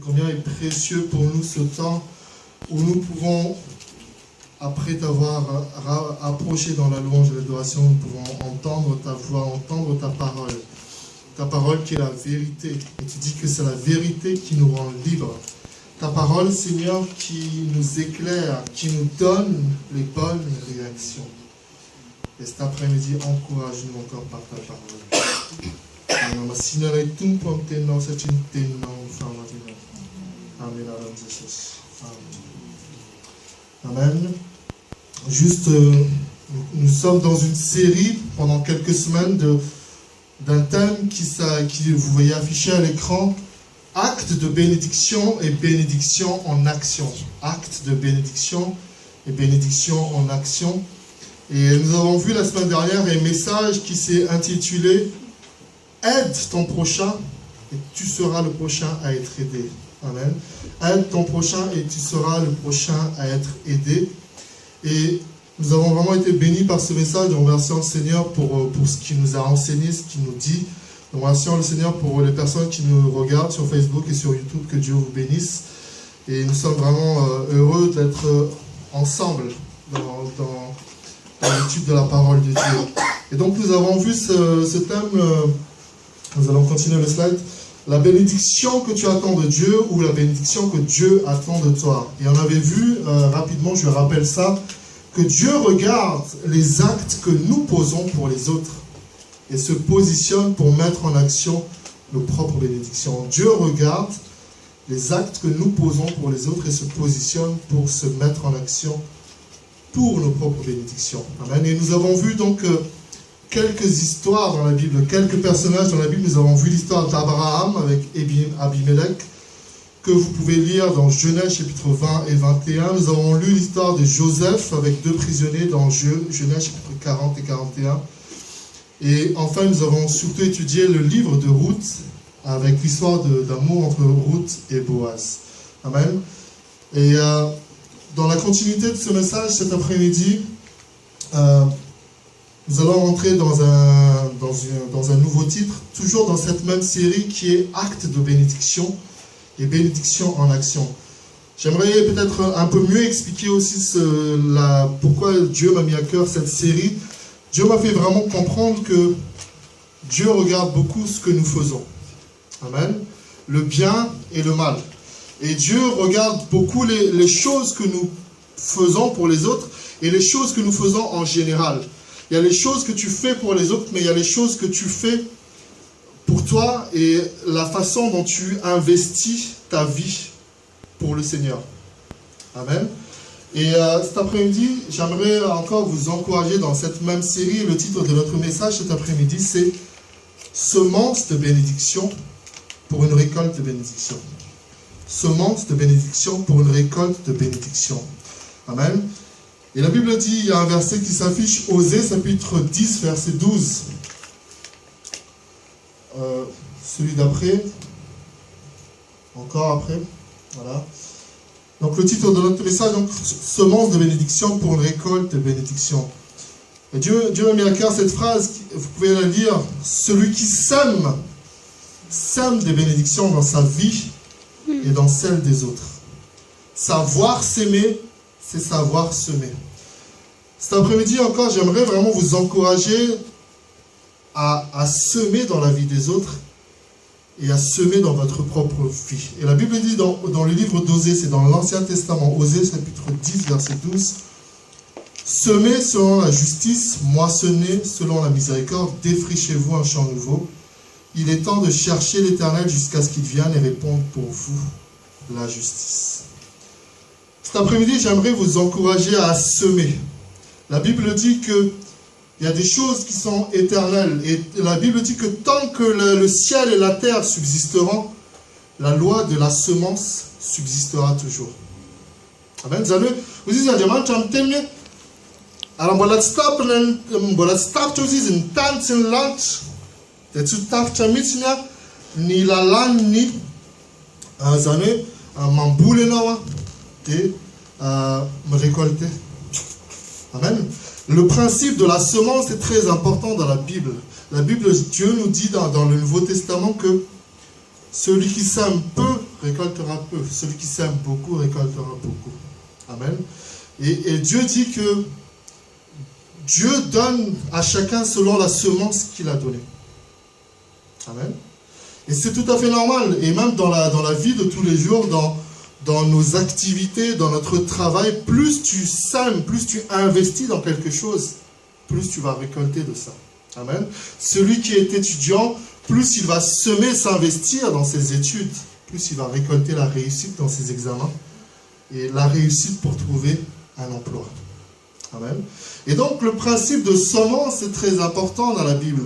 Combien est précieux pour nous ce temps où nous pouvons, après t'avoir approché dans la louange et l'adoration, nous pouvons entendre ta voix, entendre ta parole qui est la vérité. Et tu dis que c'est la vérité qui nous rend libres. Ta parole, Seigneur, qui nous éclaire, qui nous donne les bonnes réactions. Et cet après-midi, encourage-nous encore par ta parole. Amen. Amen. Juste, nous sommes dans une série pendant quelques semaines d'un thème qui vous voyez affiché à l'écran, acte de bénédiction et bénédiction en action. Acte de bénédiction et bénédiction en action. Et nous avons vu la semaine dernière un message qui s'est intitulé « Aide ton prochain et tu seras le prochain à être aidé ». Amen. Aide ton prochain et tu seras le prochain à être aidé. Et nous avons vraiment été bénis par ce message. Nous remercions le Seigneur pour ce qu'il nous a enseigné, ce qu'il nous dit. Nous remercions le Seigneur pour les personnes qui nous regardent sur Facebook et sur YouTube. Que Dieu vous bénisse. Et nous sommes vraiment heureux d'être ensemble dans l'étude de la parole de Dieu. Et donc nous avons vu ce thème, nous allons continuer le slide, la bénédiction que tu attends de Dieu ou la bénédiction que Dieu attend de toi. Et on avait vu, rapidement, je rappelle ça, que Dieu regarde les actes que nous posons pour les autres et se positionne pour mettre en action nos propres bénédictions. Dieu regarde les actes que nous posons pour les autres et se positionne pour se mettre en action pour nos propres bénédictions. Amen. Et nous avons vu donc quelques histoires dans la Bible, quelques personnages dans la Bible. Nous avons vu l'histoire d'Abraham avec Abimelech, que vous pouvez lire dans Genèse chapitre 20 et 21. Nous avons lu l'histoire de Joseph avec 2 prisonniers dans Genèse chapitre 40 et 41. Et enfin, nous avons surtout étudié le livre de Ruth avec l'histoire d'amour entre Ruth et Boaz. Amen. Et dans la continuité de ce message, cet après-midi, nous allons rentrer dans un nouveau titre, toujours dans cette même série qui est Acte de bénédiction et bénédiction en action. J'aimerais peut-être un peu mieux expliquer aussi pourquoi Dieu m'a mis à cœur cette série. Dieu m'a fait vraiment comprendre que Dieu regarde beaucoup ce que nous faisons. Amen. Le bien et le mal. Et Dieu regarde beaucoup les choses que nous faisons pour les autres et les choses que nous faisons en général. Il y a les choses que tu fais pour les autres, mais il y a les choses que tu fais pour toi et la façon dont tu investis ta vie pour le Seigneur. Amen. Et cet après-midi, j'aimerais encore vous encourager dans cette même série. Le titre de notre message cet après-midi, c'est « Semence de bénédiction pour une récolte de bénédiction ». Semence de bénédiction pour une récolte de bénédiction. Amen. Et la Bible dit, il y a un verset qui s'affiche, Osée, chapitre 10, verset 12. Celui d'après. Encore après. Voilà. Donc le titre de notre message, donc, semence de bénédiction pour une récolte de bénédiction. Et Dieu a mis à cœur cette phrase, vous pouvez la lire, celui qui sème des bénédictions dans sa vie et dans celle des autres. Savoir s'aimer, c'est savoir semer. Cet après-midi encore, j'aimerais vraiment vous encourager à semer dans la vie des autres et à semer dans votre propre vie. Et la Bible dit dans le livre d'Osée, c'est dans l'Ancien Testament, Osée chapitre 10, verset 12, « Semez selon la justice, moissonnez selon la miséricorde, défrichez-vous un champ nouveau. Il est temps de chercher l'Éternel jusqu'à ce qu'il vienne et réponde pour vous la justice. » Cet après-midi, j'aimerais vous encourager à semer. La Bible dit qu'il y a des choses qui sont éternelles. Et la Bible dit que tant que le ciel et la terre subsisteront, la loi de la semence subsistera toujours. Amen. Vous dites, alors, voilà, stop, ni la langue, ni me récolter. Amen. Le principe de la semence est très important dans la Bible. La Bible, Dieu nous dit dans le Nouveau Testament que celui qui sème peut récoltera peu. Celui qui sème beaucoup récoltera beaucoup. Amen. Et Dieu dit que Dieu donne à chacun selon la semence qu'il a donnée. Amen. Et c'est tout à fait normal. Et même dans la vie de tous les jours, dans nos activités, dans notre travail, plus tu sèmes, plus tu investis dans quelque chose, plus tu vas récolter de ça. Amen. Celui qui est étudiant, plus il va semer, s'investir dans ses études, plus il va récolter la réussite dans ses examens et la réussite pour trouver un emploi. Amen. Et donc le principe de semence est très important dans la Bible.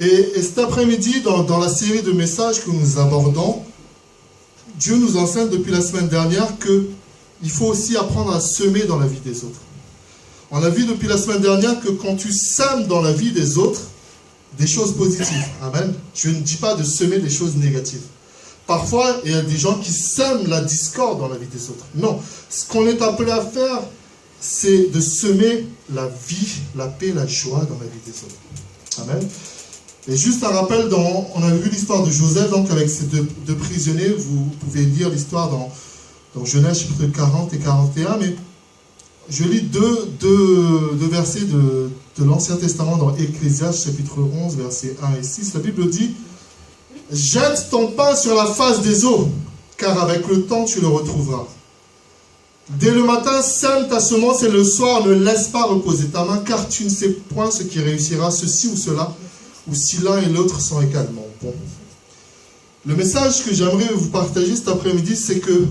Et cet après-midi, dans la série de messages que nous abordons, Dieu nous enseigne depuis la semaine dernière qu'il faut aussi apprendre à semer dans la vie des autres. On a vu depuis la semaine dernière que quand tu sèmes dans la vie des autres, des choses positives. Amen. Je ne dis pas de semer des choses négatives. Parfois, il y a des gens qui sèment la discorde dans la vie des autres. Non. Ce qu'on est appelé à faire, c'est de semer la vie, la paix, la joie dans la vie des autres. Amen. Et juste un rappel, on a vu l'histoire de Joseph, donc avec ces deux prisonniers, vous pouvez lire l'histoire dans Genèse chapitre 40 et 41, mais je lis deux versets de l'Ancien Testament dans Ecclésiaste chapitre 11, versets 1 et 6. La Bible dit « Jette ton pain sur la face des eaux, car avec le temps tu le retrouveras. Dès le matin, sème ta semence et le soir ne laisse pas reposer ta main, car tu ne sais point ce qui réussira, ceci ou cela, ou si l'un et l'autre sont également bons. » Le message que j'aimerais vous partager cet après-midi, c'est que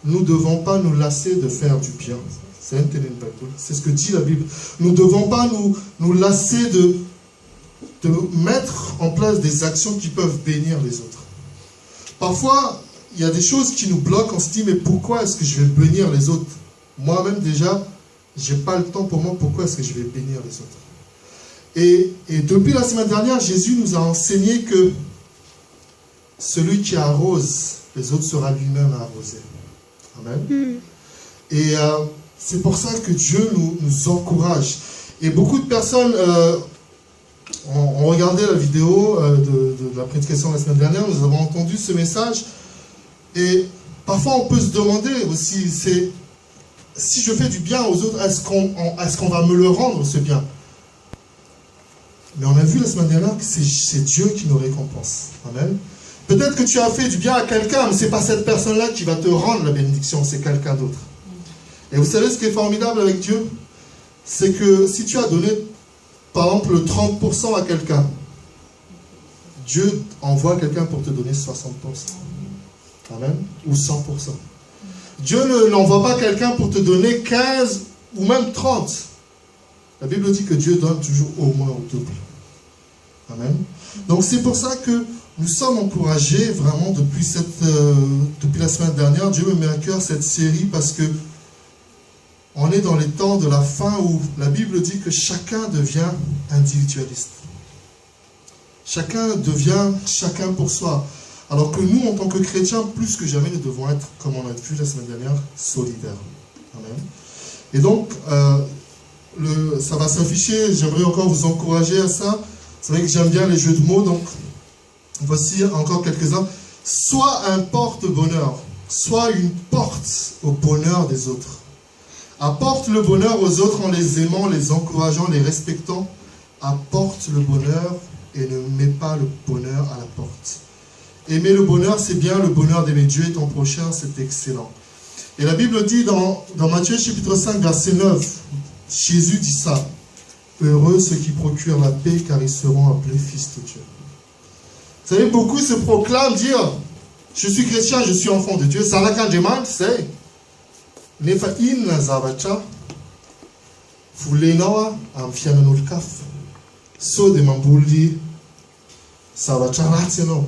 nous ne devons pas nous lasser de faire du bien. C'est ce que dit la Bible. Nous ne devons pas nous lasser de mettre en place des actions qui peuvent bénir les autres. Parfois, il y a des choses qui nous bloquent. On se dit, mais pourquoi est-ce que je vais bénir les autres? Moi-même déjà, je n'ai pas le temps pour moi. Pourquoi est-ce que je vais bénir les autres? Et depuis la semaine dernière, Jésus nous a enseigné que celui qui arrose les autres sera lui-même arrosé. Amen. Et c'est pour ça que Dieu nous encourage. Et beaucoup de personnes ont regardé la vidéo de la prédication de la semaine dernière. Nous avons entendu ce message. Et parfois, on peut se demander aussi, si je fais du bien aux autres, est-ce qu'on va me le rendre, ce bien? Mais on a vu la semaine dernière que c'est Dieu qui nous récompense. Amen. Peut-être que tu as fait du bien à quelqu'un, mais ce n'est pas cette personne-là qui va te rendre la bénédiction, c'est quelqu'un d'autre. Et vous savez ce qui est formidable avec Dieu? C'est que si tu as donné, par exemple, le 30% à quelqu'un, Dieu envoie quelqu'un pour te donner 60%. Amen. Ou 100%. Dieu ne n'envoie pas quelqu'un pour te donner 15 ou même 30. La Bible dit que Dieu donne toujours au moins au double. Amen. Donc c'est pour ça que nous sommes encouragés vraiment depuis la semaine dernière. Dieu me met à cœur cette série parce que on est dans les temps de la fin où la Bible dit que chacun devient individualiste. Chacun devient chacun pour soi. Alors que nous, en tant que chrétiens, plus que jamais, nous devons être, comme on a vu la semaine dernière, solidaires. Amen. Et donc, ça va s'afficher. J'aimerais encore vous encourager à ça. C'est vrai que j'aime bien les jeux de mots, donc voici encore quelques-uns. Sois un porte-bonheur. Sois une porte au bonheur des autres. Apporte le bonheur aux autres en les aimant, les encourageant, les respectant. Apporte le bonheur et ne mets pas le bonheur à la porte. Aimer le bonheur, c'est bien. Le bonheur d'aimer Dieu et ton prochain, c'est excellent. Et la Bible dit dans Matthieu chapitre 5, verset 9, Jésus dit ça. Heureux ceux qui procurent la paix, car ils seront appelés fils de Dieu. Vous savez, beaucoup se proclament dire, je suis chrétien, je suis enfant de Dieu. Ça n'a qu'un demande, c'est Nefa in zavacha fulenoa amfiana nulkaf so de mambuli zavacha ratseno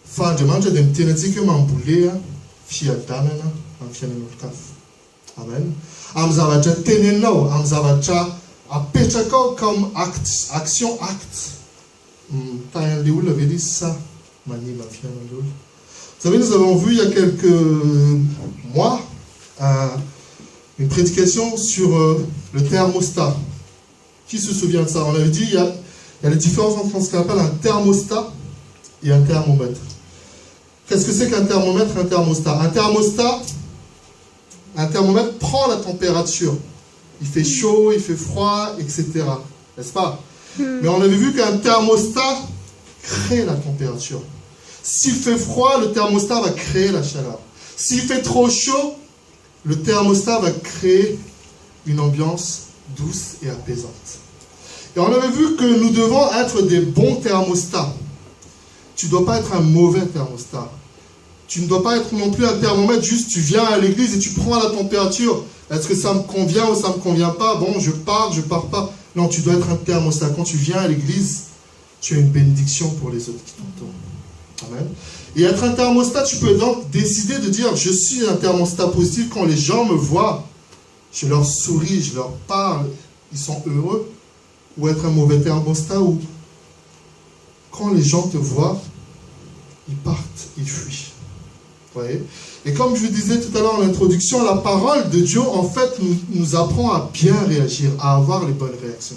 fa demande de mtena tike mambulea fiadanana amfiana nulkaf. Amen. Am zavacha teneno am zavacha apetako comme action acte. Tayan liou l'avait dit ça mani amfiana nul. Vous savez, nous avons vu il y a quelques mois une prédication sur le thermostat. Qui se souvient de ça? On avait dit il y a les différences entre ce qu'on appelle un thermostat et un thermomètre. Qu'est-ce que c'est qu'un thermomètre, un thermostat? Un thermomètre prend la température. Il fait chaud, il fait froid, etc. N'est-ce pas? Mais on avait vu qu'un thermostat crée la température. S'il fait froid, le thermostat va créer la chaleur. S'il fait trop chaud, le thermostat va créer une ambiance douce et apaisante. Et on avait vu que nous devons être des bons thermostats. Tu ne dois pas être un mauvais thermostat. Tu ne dois pas être non plus un thermomètre, juste tu viens à l'église et tu prends la température. Est-ce que ça me convient ou ça ne me convient pas? Bon, je pars pas. Non, tu dois être un thermostat. Quand tu viens à l'église, tu as une bénédiction pour les autres qui t'entourent. Amen. Et être un thermostat, tu peux donc décider de dire, je suis un thermostat positif. Quand les gens me voient, je leur souris, je leur parle, ils sont heureux. Ou être un mauvais thermostat où, quand les gens te voient, ils partent, ils fuient. Vous voyez? Et comme je vous disais tout à l'heure en introduction, la parole de Dieu, en fait, nous apprend à bien réagir, à avoir les bonnes réactions.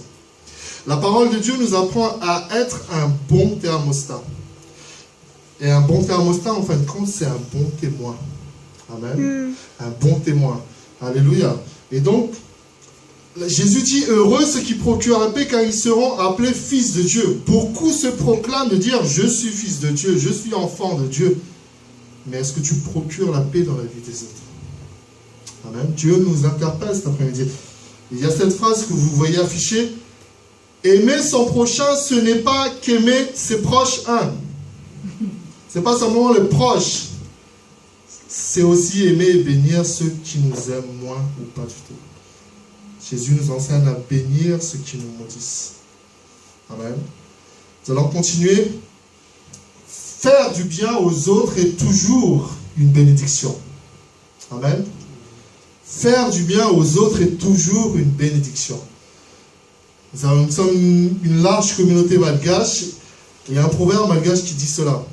La parole de Dieu nous apprend à être un bon thermostat. Et un bon thermostat, en fin de compte, c'est un bon témoin. Amen. Un bon témoin. Alléluia. Et donc, Jésus dit, heureux ceux qui procurent la paix, car ils seront appelés fils de Dieu. Beaucoup se proclament de dire, je suis fils de Dieu, je suis enfant de Dieu. Mais est-ce que tu procures la paix dans la vie des autres? Amen. Dieu nous interpelle cet après-midi. Il y a cette phrase que vous voyez affichée. Aimer son prochain, ce n'est pas qu'aimer ses proches. Ce n'est pas simplement les proches. C'est aussi aimer et bénir ceux qui nous aiment moins ou pas du tout. Jésus nous enseigne à bénir ceux qui nous maudissent. Amen. Nous allons continuer. Faire du bien aux autres est toujours une bénédiction. Amen. Faire du bien aux autres est toujours une bénédiction. Nous sommes une large communauté malgache. Il y a un proverbe malgache qui dit cela.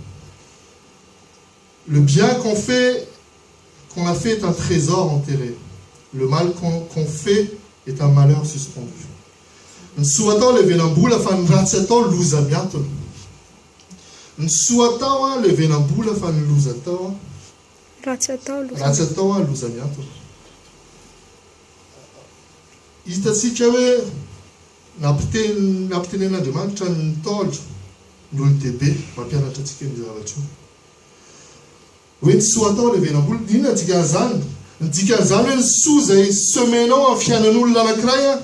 Le bien qu'on a fait est un trésor enterré. Le mal qu'on fait est un malheur suspendu. Nsuata le venambula fan ratseto luzamiato. Nsuata le venambula fan luzato. Ratseto luzamiato. Itasi chawe naptene na demande chan tol nultebe mapia na tatike mzavachu. Wen suata le venambula dina tigazan. Ntikazan suzei semeno afiananul la kraya.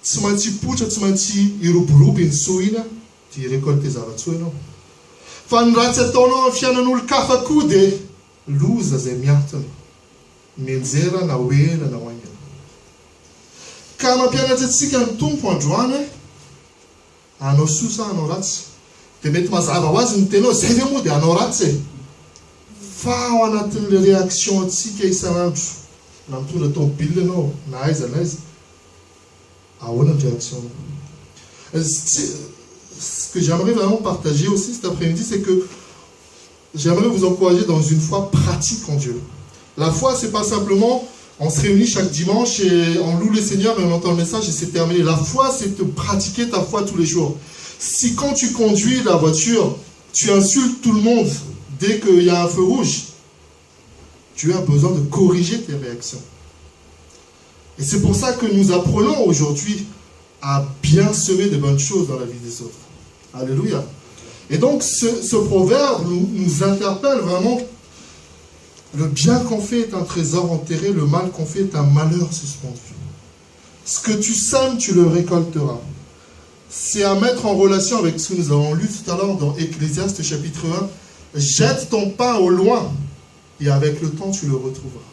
Tsumanti pucha tsumanti irubrubi suina ti récolte zavatsuino. Fan ratsetono afiananul kafakude luza zemiatan. Menzera na wela na wanya. Kama piana tsika ntumpo androane ano susa ano rats. Te mety mazava wazi niteno zay mode ano ratse. Fa ao anatin'le réaction atsika isan'andro na mitondra tomobile anao na aiza na aiza ahoana ny réaction. Ce que j'aimerais vraiment partager aussi cet après-midi, c'est que j'aimerais vous encourager dans une foi pratique en Dieu. La foi, c'est pas simplement on se réunit chaque dimanche et on loue le Seigneur et on entend le message et c'est terminé. La foi, c'est de pratiquer ta foi tous les jours. Si quand tu conduis la voiture, tu insultes tout le monde dès qu'il y a un feu rouge, tu as besoin de corriger tes réactions. Et c'est pour ça que nous apprenons aujourd'hui à bien semer de bonnes choses dans la vie des autres. Alléluia. Et donc ce proverbe nous interpelle vraiment. Le bien qu'on fait est un trésor enterré, le mal qu'on fait est un malheur suspendu. Ce que tu sèmes, tu le récolteras. C'est à mettre en relation avec ce que nous avons lu tout à l'heure dans Ecclésiaste chapitre 1. Jette ton pain au loin et avec le temps tu le retrouveras.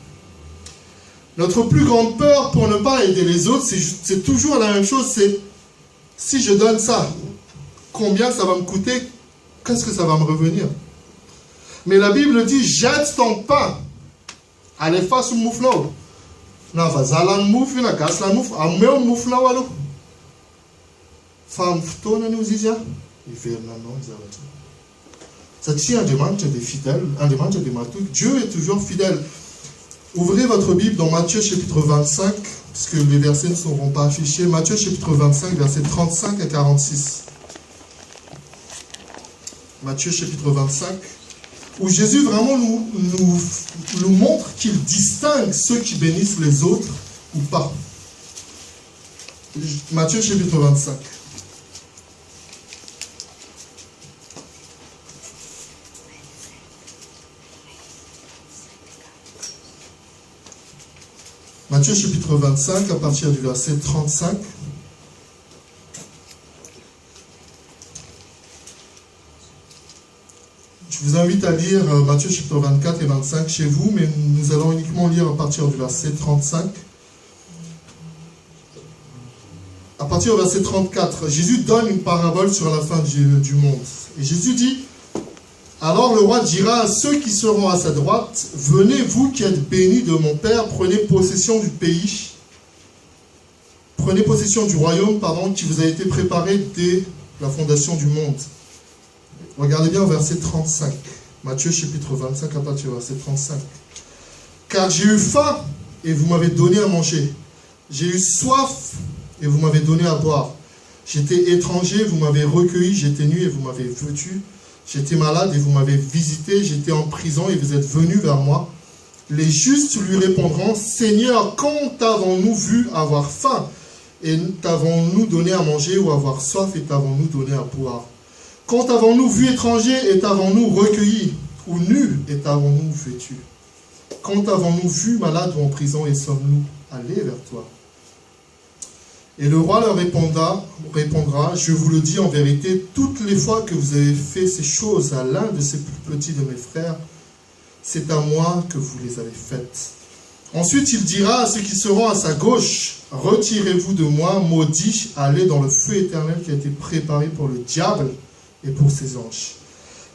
Notre plus grande peur pour ne pas aider les autres, c'est toujours la même chose, c'est si je donne ça, combien ça va me coûter, qu'est-ce que ça va me revenir? Mais la Bible dit, jette ton pain à l'efface au mouflao. Na vazalan mouf, na gaslan mouf, a meu mouflao alo. Femme ftona nous disait, il fait non, ça tient un demande des fidèles, un demande des matous. Dieu est toujours fidèle. Ouvrez votre Bible dans Matthieu chapitre 25, puisque les versets ne seront pas affichés. Matthieu chapitre 25, versets 35 à 46. Matthieu chapitre 25, où Jésus vraiment nous montre qu'il distingue ceux qui bénissent les autres ou pas. Matthieu chapitre 25. Matthieu chapitre 25, à partir du verset 35. Je vous invite à lire Matthieu chapitre 24 et 25 chez vous, mais nous allons uniquement lire à partir du verset 35. À partir du verset 34, Jésus donne une parabole sur la fin du monde. Et Jésus dit, « Alors le roi dira à ceux qui seront à sa droite, « Venez, vous qui êtes bénis de mon Père, prenez possession du pays, prenez possession du royaume, qui vous a été préparé dès la fondation du monde. » Regardez bien au verset 35. Matthieu chapitre 25 à partir du verset 35. « Car j'ai eu faim et vous m'avez donné à manger. J'ai eu soif et vous m'avez donné à boire. J'étais étranger, vous m'avez recueilli. J'étais nu et vous m'avez vêtu. J'étais malade et vous m'avez visité. J'étais en prison et vous êtes venus vers moi. » Les justes lui répondront, « Seigneur, quand t'avons-nous vu avoir faim et t'avons-nous donné à manger, ou avoir soif et t'avons-nous donné à boire? Quand avons-nous vu étranger et t'avons-nous recueilli, ou nu et t'avons-nous vêtu? Quand avons-nous vu malade ou en prison et sommes-nous allés vers toi? » Et le roi leur répondra, « Je vous le dis en vérité, toutes les fois que vous avez fait ces choses à l'un de ces plus petits de mes frères, c'est à moi que vous les avez faites. » Ensuite, il dira à ceux qui seront à sa gauche, « Retirez-vous de moi, maudits, allez dans le feu éternel qui a été préparé pour le diable et pour ses anges.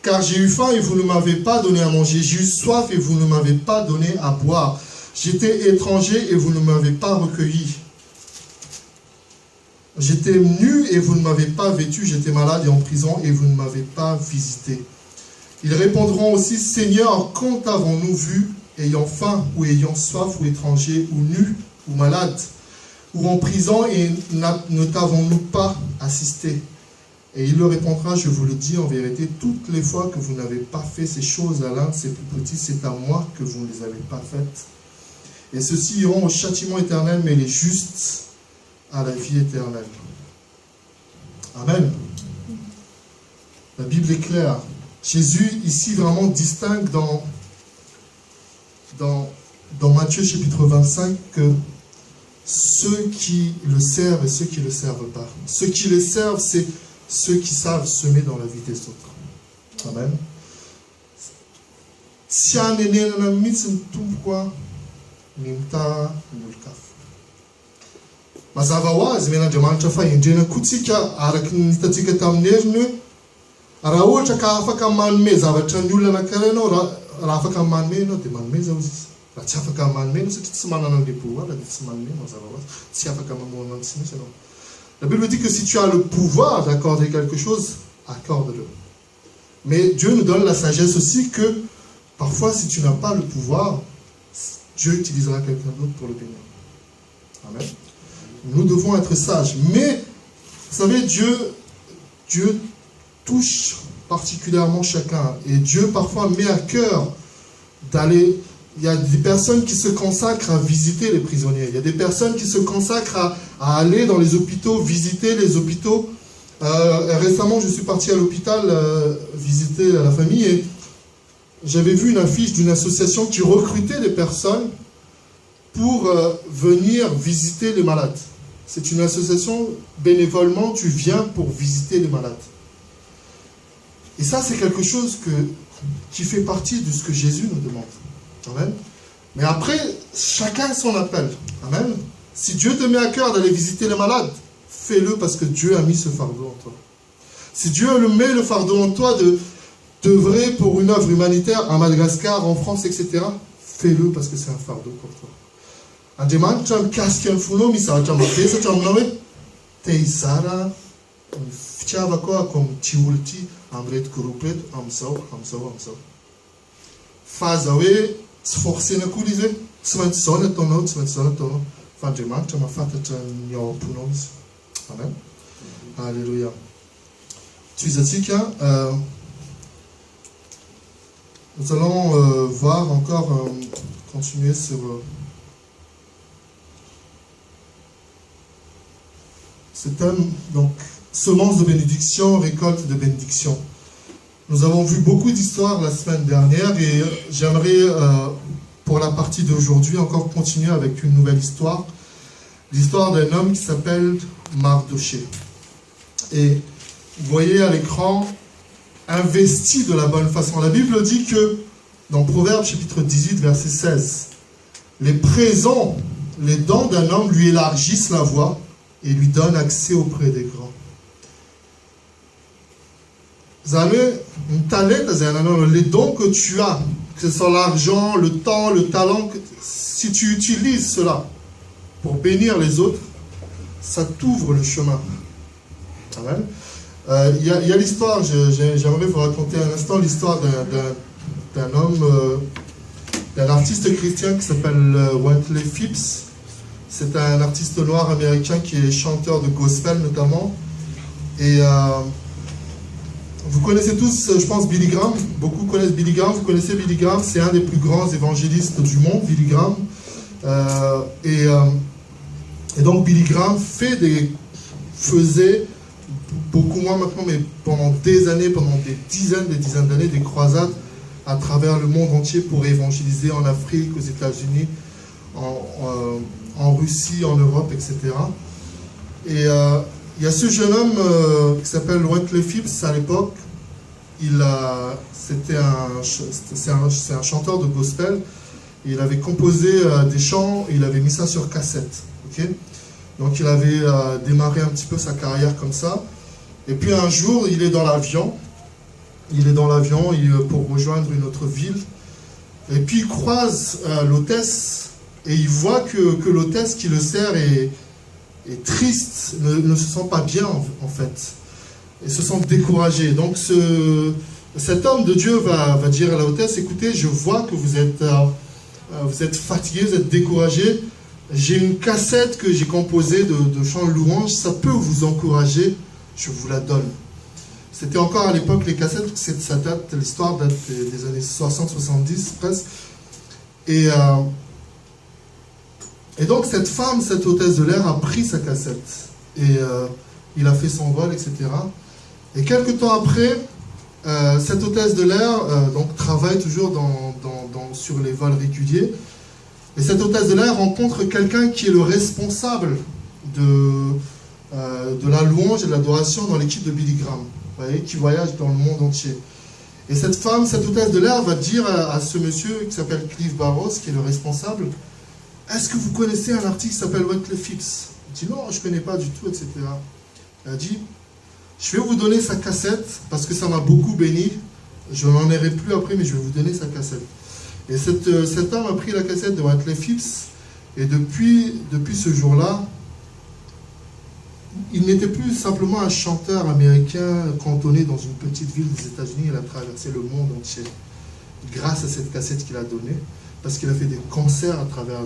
Car j'ai eu faim et vous ne m'avez pas donné à manger. J'ai eu soif et vous ne m'avez pas donné à boire. J'étais étranger et vous ne m'avez pas recueilli. J'étais nu et vous ne m'avez pas vêtu. J'étais malade et en prison et vous ne m'avez pas visité. » Ils répondront aussi, « Seigneur, quand avons-nous vu, ayant faim ou ayant soif ou étranger ou nu ou malade ou en prison et ne t'avons-nous pas assisté? » Et il leur répondra, « Je vous le dis en vérité, toutes les fois que vous n'avez pas fait ces choses à l'un de ces plus petits, c'est à moi que vous ne les avez pas faites. Et ceux-ci iront au châtiment éternel, mais les justes à la vie éternelle. » Amen. La Bible est claire. Jésus, ici, vraiment distingue dans Matthieu chapitre 25 que ceux qui le servent et ceux qui ne le servent pas. Ceux qui le servent, c'est ceux qui savent semer dans la vie des autres. Amen. Mazava ho azy men'Andriamanitra fa indrena kotsika araky ny hitantsika tamin'ny heriny hoe raha ohatra ka afaka manome zavatra ny olona anankiray ianao, raha afaka manome ianao dia manome zao izy. Raha tsy afaka manome ianao satria tsy manana an'ilay pouvoir dia tsy manome mazava ho azy. Tsy afaka mamoana ny tsy misy ianao. La Bible dit que si tu as le pouvoir d'accorder quelque chose, accorde-le. Mais Dieu nous donne la sagesse aussi que parfois si tu n'as pas le pouvoir, Dieu utilisera quelqu'un d'autre pour le bénir. Amen. Nous devons être sages. Mais, vous savez, Dieu touche particulièrement chacun. Et Dieu parfois met à cœur d'aller... Il y a des personnes qui se consacrent à visiter les prisonniers. Il y a des personnes qui se consacrent à aller dans les hôpitaux, visiter les hôpitaux. Récemment, je suis parti à l'hôpital visiter la famille et j'avais vu une affiche d'une association qui recrutait des personnes pour venir visiter les malades. C'est une association, bénévolement, tu viens pour visiter les malades. Et ça, c'est quelque chose qui fait partie de ce que Jésus nous demande. Amen. Mais après, chacun son appel. Amen. Si Dieu te met à cœur d'aller visiter les malades, fais-le parce que Dieu a mis ce fardeau en toi. Si Dieu met le fardeau en toi d'œuvrer pour une œuvre humanitaire à Madagascar, en France, etc., fais-le parce que c'est un fardeau pour toi. Andriamanitra mikasika ny fonao misy zavatra mavesatra aminao hoe te hizara ny fitiavako ako amin'ity olo ity amin'reto groupe reto amin'izao. Fa aza hoe tsy forcena koa izy hoe tsy maintsy izao ny ataonao, tsy maintsy izao ny ataonao. Fa Andriamanitra mahafantatra ny ao am-ponao izy. Amen. Alléluia. Tuizatsika Nous allons voir encore, continuer sur ce thème, donc semence de bénédiction, récolte de bénédiction. Nous avons vu beaucoup d'histoires la semaine dernière et j'aimerais, pour la partie d'aujourd'hui, encore continuer avec une nouvelle histoire. L'histoire d'un homme qui s'appelle Mardoché. Et vous voyez à l'écran, investi de la bonne façon. La Bible dit que, dans Proverbes chapitre 18, verset 16, les présents, les dons d'un homme lui élargissent la voie et lui donnent accès auprès des grands. Les dons que tu as, que ce soit l'argent, le temps, le talent, si tu utilises cela pour bénir les autres, ça t'ouvre le chemin. Amen. Il y a l'histoire, j'aimerais vous raconter un instant l'histoire d'un homme, d'un artiste chrétien qui s'appelle Wentley Phipps. C'est un artiste noir américain qui est chanteur de gospel notamment. Et vous connaissez tous, je pense, Billy Graham. Beaucoup connaissent Billy Graham. Vous connaissez Billy Graham, c'est un des plus grands évangélistes du monde, Billy Graham. Et donc Billy Graham faisait beaucoup moins maintenant, mais pendant des années, pendant des dizaines d'années, des croisades à travers le monde entier pour évangéliser en Afrique, aux États-Unis, en Russie, en Europe, etc. Et il y a ce jeune homme qui s'appelle Wentley Phipps à l'époque. C'est un chanteur de gospel. Il avait composé des chants et il avait mis ça sur cassette. Okay? Donc il avait démarré un petit peu sa carrière comme ça. Et puis un jour, il est dans l'avion. Pour rejoindre une autre ville. Et puis il croise l'hôtesse et il voit que l'hôtesse qui le sert est triste, ne se sent pas bien en fait. Et se sent découragé. Donc cet homme de Dieu va dire à la hôtesse, écoutez, je vois que vous êtes fatigué, vous êtes découragé. J'ai une cassette que j'ai composée de chants de louanges, ça peut vous encourager, je vous la donne. C'était encore à l'époque les cassettes, l'histoire date des années 60-70 presque. Et donc cette femme, cette hôtesse de l'air a pris sa cassette. Et il a fait son vol, etc. Et quelques temps après, cette hôtesse de l'air donc travaille toujours sur les vols réguliers. Et cette hôtesse de l'air rencontre quelqu'un qui est le responsable de la louange et de l'adoration dans l'équipe de Billy Graham, vous voyez, qui voyage dans le monde entier. Et cette femme, cette hôtesse de l'air va dire à ce monsieur qui s'appelle Cliff Barrows, qui est le responsable, est-ce que vous connaissez un artiste qui s'appelle Wentley Phipps? Il dit non, je ne connais pas du tout, etc. Elle dit, je vais vous donner sa cassette parce que ça m'a beaucoup béni. Je n'en aurai plus après, mais je vais vous donner sa cassette. Et cet homme a pris la cassette de Wentley Phipps et depuis ce jour-là, il n'était plus simplement un chanteur américain cantonné dans une petite ville des États-Unis. Il a traversé le monde entier grâce à cette cassette qu'il a donnée, parce qu'il a fait des concerts à travers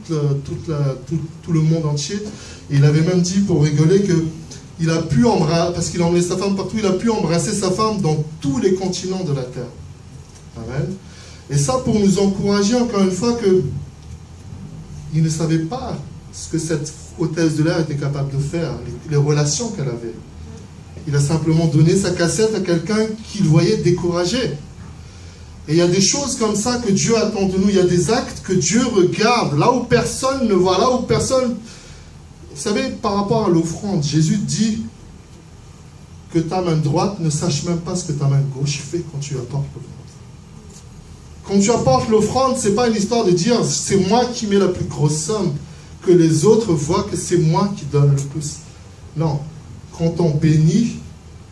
tout le monde entier. Et il avait même dit, pour rigoler, qu'il a pu embrasser, parce qu'il a emmené sa femme partout, il a pu embrasser sa femme dans tous les continents de la terre. Amen. Et ça pour nous encourager encore une fois que il ne savait pas ce que cette hôtesse de l'air était capable de faire, les relations qu'elle avait. Il a simplement donné sa cassette à quelqu'un qu'il voyait découragé. Et il y a des choses comme ça que Dieu attend de nous. Il y a des actes que Dieu regarde, là où personne ne voit, là où personne... Vous savez, par rapport à l'offrande, Jésus dit que ta main droite ne sache même pas ce que ta main gauche fait quand tu apportes l'offrande. Quand tu apportes l'offrande, ce n'est pas une histoire de dire c'est moi qui mets la plus grosse somme, que les autres voient que c'est moi qui donne le plus. Non, quand on bénit,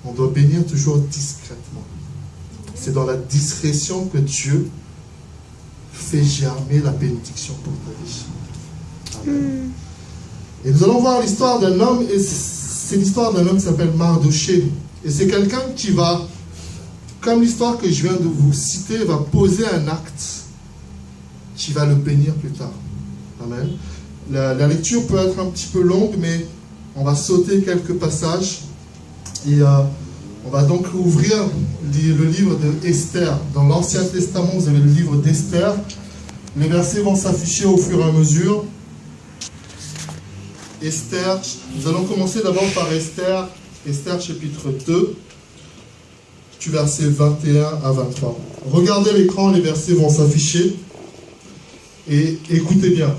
on doit bénir toujours discrètement. C'est dans la discrétion que Dieu fait germer la bénédiction pour ta vie. Amen. Et nous allons voir l'histoire d'un homme, et c'est l'histoire d'un homme qui s'appelle Mardoché. Et c'est quelqu'un qui va, comme l'histoire que je viens de vous citer, va poser un acte qui va le bénir plus tard. Amen. La lecture peut être un petit peu longue, mais on va sauter quelques passages et On va donc ouvrir le livre de Esther. Dans l'Ancien Testament, vous avez le livre d'Esther. Les versets vont s'afficher au fur et à mesure. Esther, nous allons commencer d'abord par Esther, Esther chapitre 2, du verset 21 à 23. Regardez l'écran, les versets vont s'afficher. Et écoutez bien,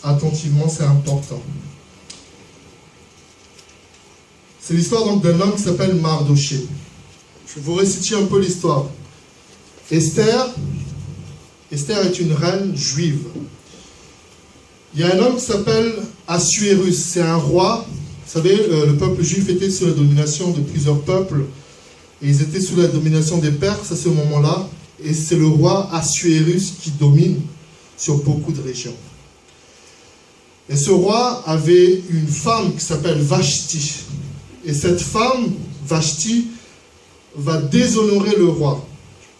attentivement, c'est important. C'est l'histoire donc d'un homme qui s'appelle Mardoché. Je vais vous réciter un peu l'histoire. Esther est une reine juive. Il y a un homme qui s'appelle Assuérus, c'est un roi. Vous savez, le peuple juif était sous la domination de plusieurs peuples. Et ils étaient sous la domination des Perses à ce moment-là. Et c'est le roi Assuérus qui domine sur beaucoup de régions. Et ce roi avait une femme qui s'appelle Vashti. Et cette femme, Vashti, va déshonorer le roi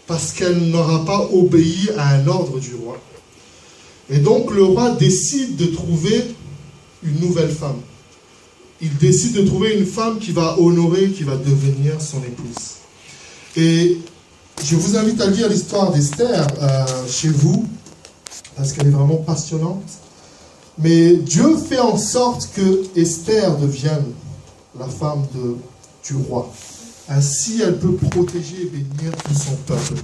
parce qu'elle n'aura pas obéi à un ordre du roi. Et donc le roi décide de trouver une nouvelle femme. Il décide de trouver une femme qui va honorer, qui va devenir son épouse. Et je vous invite à lire l'histoire d'Esther chez vous, parce qu'elle est vraiment passionnante. Mais Dieu fait en sorte que Esther devienne la femme du roi. Ainsi, elle peut protéger et bénir tout son peuple.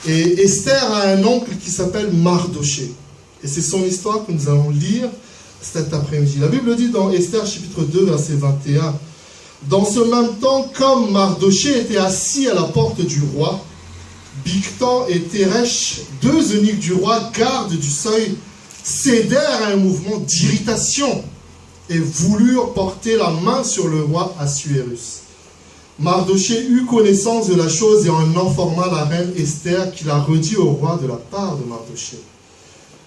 Et Esther a un oncle qui s'appelle Mardoché. Et c'est son histoire que nous allons lire cet après-midi. La Bible dit dans Esther chapitre 2, verset 21, « Dans ce même temps, comme Mardoché était assis à la porte du roi, Bigtan et Teresh, deux eunuques du roi, gardes du seuil, cédèrent à un mouvement d'irritation et voulurent porter la main sur le roi Assuérus. Mardoché eut connaissance de la chose et en informa la reine Esther qui la redit au roi de la part de Mardoché.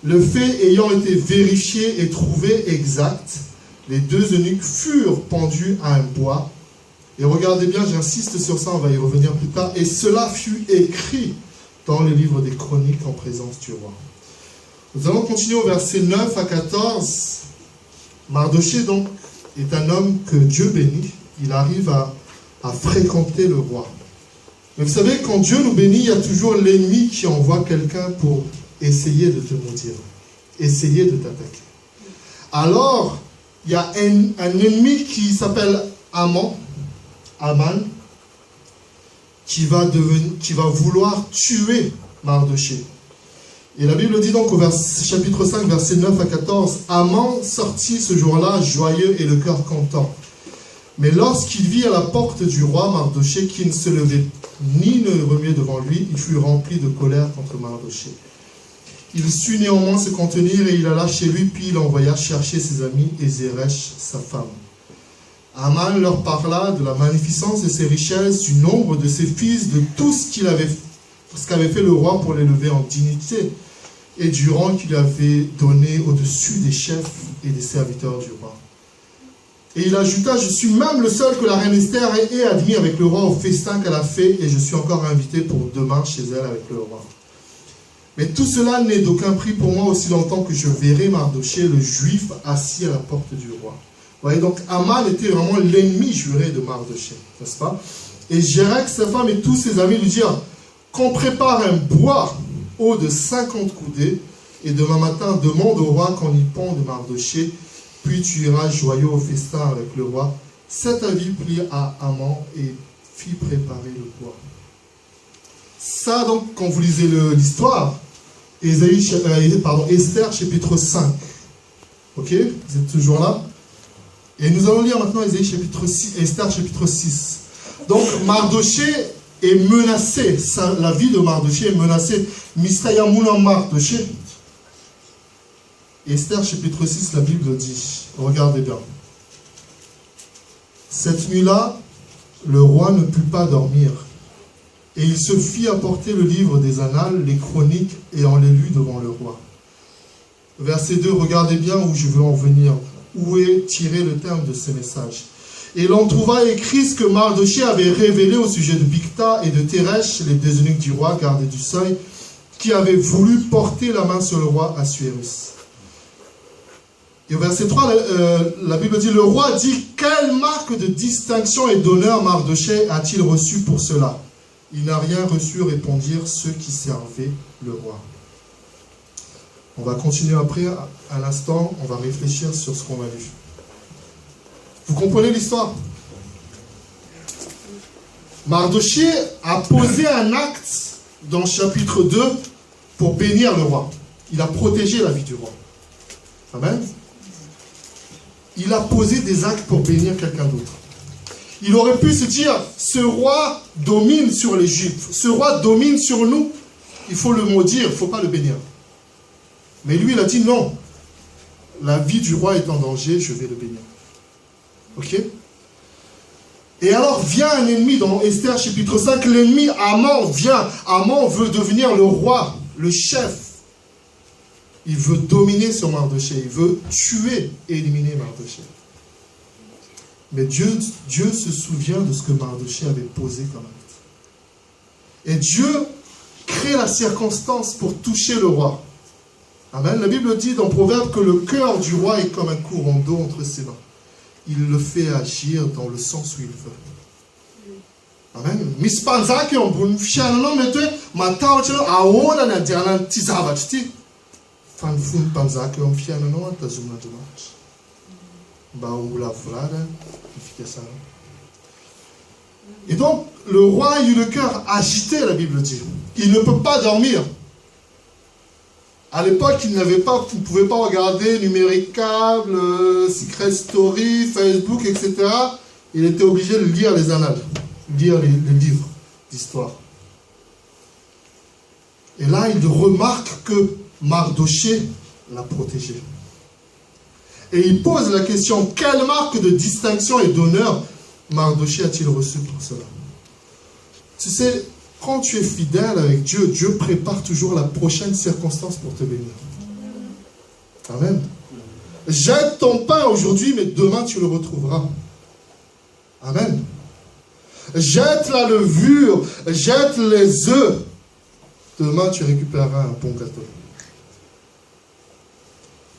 Le fait ayant été vérifié et trouvé exact, les deux eunuques furent pendus à un bois. Et regardez bien, j'insiste sur ça, on va y revenir plus tard. Et cela fut écrit dans le livre des chroniques en présence du roi. Nous allons continuer au verset 9 à 14. Mardoché, donc, est un homme que Dieu bénit. Il arrive à fréquenter le roi. Mais vous savez, quand Dieu nous bénit, il y a toujours l'ennemi qui envoie quelqu'un pour essayer de te maudire, essayer de t'attaquer. Alors, il y a un ennemi qui s'appelle Aman, qui va vouloir tuer Mardoché. Et la Bible dit donc au chapitre 5, verset 9 à 14, « Aman sortit ce jour-là joyeux et le cœur content. Mais lorsqu'il vit à la porte du roi Mardoché qui ne se levait ni ne remuait devant lui, il fut rempli de colère contre Mardoché. Il sut néanmoins se contenir et il alla chez lui, puis il envoya chercher ses amis et Zeresh, sa femme. Aman leur parla de la magnificence de ses richesses, du nombre de ses fils, de tout ce qu'avait fait le roi pour l'élever en dignité, et du rang qu'il avait donné au-dessus des chefs et des serviteurs du roi. Et il ajouta, je suis même le seul que la reine Esther ait admis avec le roi au festin qu'elle a fait, et je suis encore invité pour demain chez elle avec le roi. Mais tout cela n'est d'aucun prix pour moi aussi longtemps que je verrai Mardoché, le juif, assis à la porte du roi. Vous voyez, donc Aman était vraiment l'ennemi juré de Mardoché, n'est-ce pas? Et Jérex, sa femme et tous ses amis lui dirent, qu'on prépare un bois haut de 50 coudées, et demain matin, demande au roi qu'on y ponde Mardoché, puis tu iras joyeux au festin avec le roi. Cet avis prit à Aman et fit préparer le bois. Ça, donc, quand vous lisez l'histoire, Esther chapitre 5. Ok? Vous êtes toujours là? Et nous allons lire maintenant Esther chapitre 6. Donc, Mardoché est menacé. La vie de Mardoché est menacée. Mistayamuna Mardoché. Esther chapitre 6, la Bible dit, regardez bien. Cette nuit-là, le roi ne put pas dormir. Et il se fit apporter le livre des annales, les chroniques, et on les lut devant le roi. Verset 2, regardez bien où je veux en venir. Où est tiré le terme de ce message. Et l'on trouva écrit ce que Mardoché avait révélé au sujet de Bigta et de Teresh, les deux eunuques du roi, gardés du seuil, qui avaient voulu porter la main sur le roi Assuérus. Et au verset 3, la Bible dit, le roi dit, quelle marque de distinction et d'honneur Mardochée a-t-il reçu pour cela? Il n'a rien reçu, répondirent ceux qui servaient le roi. On va continuer après, à l'instant, on va réfléchir sur ce qu'on a vu. Vous comprenez l'histoire? Mardochée a posé un acte dans le chapitre 2 pour bénir le roi. Il a protégé la vie du roi. Amen. Il a posé des actes pour bénir quelqu'un d'autre. Il aurait pu se dire, ce roi domine sur les Juifs, ce roi domine sur nous, il faut le maudire, il ne faut pas le bénir. Mais lui, il a dit non, la vie du roi est en danger, je vais le bénir. Ok? Et alors vient un ennemi dans Esther chapitre 5, l'ennemi Haman vient, Haman veut devenir le roi, le chef. Il veut dominer sur Mardochée, il veut tuer et éliminer Mardochée. Mais Dieu se souvient de ce que Mardochée avait posé comme acte. Et Dieu crée la circonstance pour toucher le roi. Amen. La Bible dit dans Proverbe que le cœur du roi est comme un courant d'eau entre ses mains. Il le fait agir dans le sens où il veut. Amen. Mispanzaki on bun fiano metwe matao chelo aona na diana tizavachti. Fan fun panzaki on fiano no tazuma dumach. Ba oula frada efficace. Et donc le roi a eu le cœur agité, la Bible dit. Il ne peut pas dormir. À l'époque, il ne pouvait pas regarder Numéricable, Secret Story, Facebook, etc. Il était obligé de lire les annales, lire les livres d'histoire. Et là, il remarque que Mardochée l'a protégé. Et il pose la question, quelle marque de distinction et d'honneur Mardochée a-t-il reçu pour cela? Tu sais, quand tu es fidèle avec Dieu, Dieu prépare toujours la prochaine circonstance pour te bénir. Amen. Jette ton pain aujourd'hui, mais demain tu le retrouveras. Amen. Jette la levure, jette les œufs. Demain tu récupéreras un bon gâteau.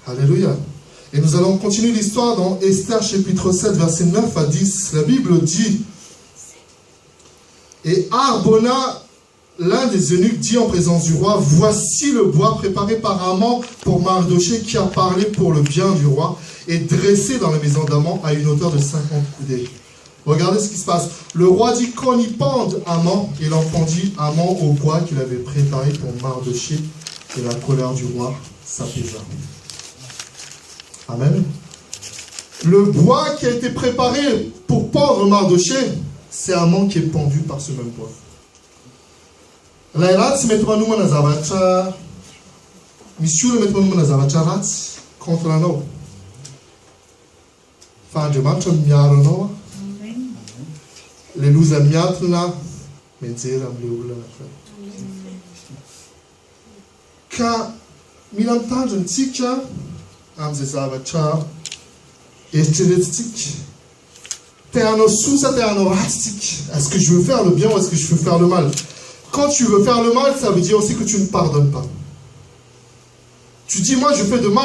Alléluia. Et nous allons continuer l'histoire dans Esther chapitre 7, versets 9 à 10. La Bible dit... Et Harbona, l'un des eunuques, dit en présence du roi, voici le bois préparé par Haman pour Mardochée qui a parlé pour le bien du roi et dressé dans la maison d'Haman à une hauteur de 50 coudées. Regardez ce qui se passe. Le roi dit qu'on y pende Haman, et l'on pendit Haman au bois qu'il avait préparé pour Mardochée, et la colère du roi s'apaisa. Amen. Le bois qui a été préparé pour pendre Mardochée, c'est Haman qui est pendu par ce même bois. Là, si mettons nous na zavatra, monsieur mettons nous na zavatra contre la no. Fin de match miaro no. Les loups amiatres là, mais c'est la bleue là. Quand Milan Tangen Tika, am zavatra, esthétique. Est-ce que je veux faire le bien ou est-ce que je veux faire le mal? Quand tu veux faire le mal, ça veut dire aussi que tu ne pardonnes pas. Tu dis, moi je fais de mal